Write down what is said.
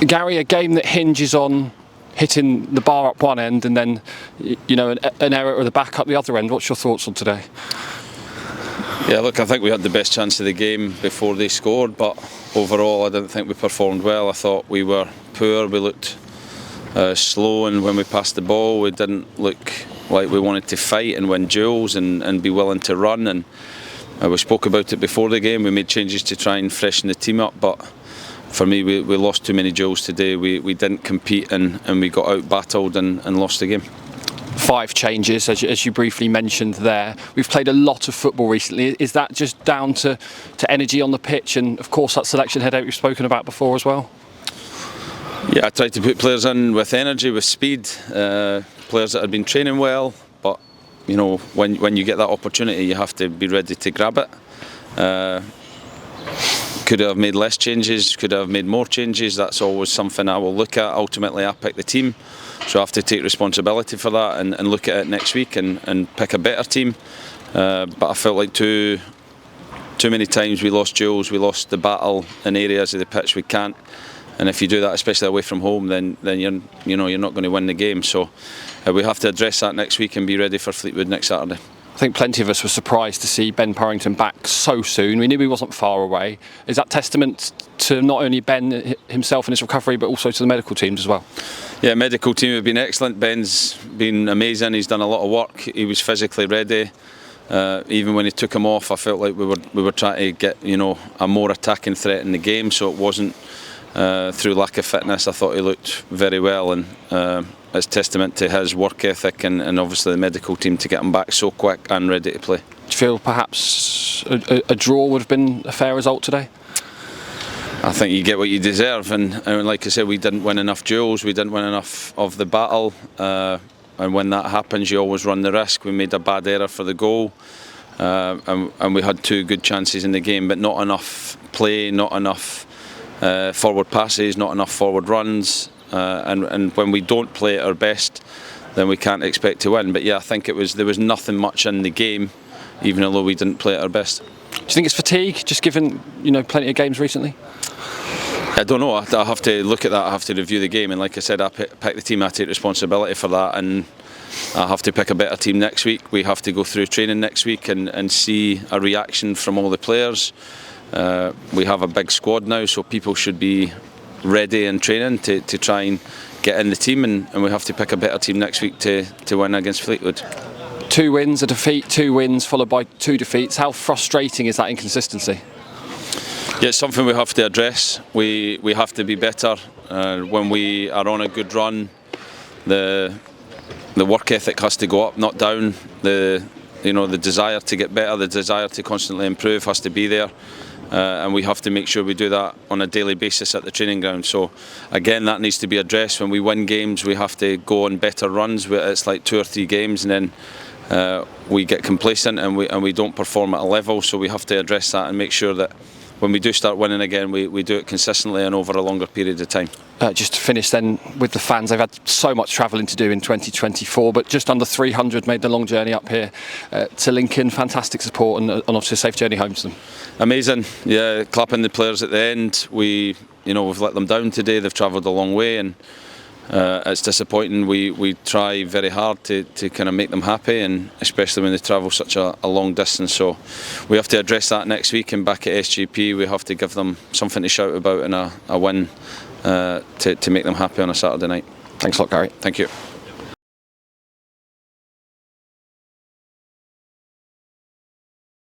Gary, a game that hinges on hitting the bar up one end and then, an error at the back up the other end. What's your thoughts on today? Yeah, look, I think we had the best chance of the game before they scored, but overall I didn't think we performed well. I thought we were poor, we looked slow, and when we passed the ball we didn't look like we wanted to fight and win duels and be willing to run. And we spoke about it before the game. We made changes to try and freshen the team up, but for me we lost too many duels today. We didn't compete and we got out battled and lost the game. 5 changes, as you briefly mentioned there. We've played a lot of football recently. Is that just down to energy on the pitch and of course that selection headache we've spoken about before as well? Yeah, I tried to put players in with energy, with speed, players that had been training well, but when you get that opportunity you have to be ready to grab it. Could I have made less changes? Could I have made more changes? That's always something I will look at. Ultimately I pick the team, so I have to take responsibility for that and look at it next week and pick a better team. But I felt like too many times we lost duels, we lost the battle in areas of the pitch we can't. And if you do that, especially away from home, then you're not going to win the game. So we have to address that next week and be ready for Fleetwood next Saturday. I think plenty of us were surprised to see Ben Purrington back so soon. We knew he wasn't far away. Is that testament to not only Ben himself and his recovery, but also to the medical teams as well? Yeah, medical team have been excellent. Ben's been amazing. He's done a lot of work. He was physically ready. Even when he took him off, I felt like we were trying to get a more attacking threat in the game. So it wasn't through lack of fitness. I thought he looked very well, and it's testament to his work ethic and obviously the medical team to get him back so quick and ready to play. Do you feel perhaps a draw would have been a fair result today? I think you get what you deserve, and like I said, we didn't win enough duels, we didn't win enough of the battle, and when that happens you always run the risk. We made a bad error for the goal, and we had 2 good chances in the game, but not enough play, not enough forward passes, not enough forward runs, and when we don't play at our best then we can't expect to win. But yeah, I think there was nothing much in the game, even although we didn't play at our best. Do you think it's fatigue, just given plenty of games recently? I don't know. I have to look at that. I have to review the game, and like I said, I pick the team. I take responsibility for that, and I have to pick a better team next week. We have to go through training next week and see a reaction from all the players. We have a big squad now, so people should be ready in training to try and get in the team, and we have to pick a better team next week to win against Fleetwood. 2 wins, a defeat, 2 wins followed by 2 defeats. How frustrating is that inconsistency? Yeah, it's something we have to address. We have to be better. When we are on a good run, the work ethic has to go up, not down. The desire to get better, the desire to constantly improve has to be there. And we have to make sure we do that on a daily basis at the training ground. So again, that needs to be addressed. When we win games, we have to go on better runs. It's like 2 or 3 games, and then we get complacent and we don't perform at a level. So we have to address that and make sure that when we do start winning again, we do it consistently and over a longer period of time. Just to finish then with the fans, they've had so much travelling to do in 2024, but just under 300 made the long journey up here to Lincoln. Fantastic support and obviously a safe journey home to them. Amazing, yeah. Clapping the players at the end. We've let them down today. They've travelled a long way, and it's disappointing. We try very hard to kind of make them happy, and especially when they travel such a long distance. So we have to address that next week, and back at SGP we have to give them something to shout about and a win to make them happy on a Saturday night. Thanks a lot, Gary. Thank you.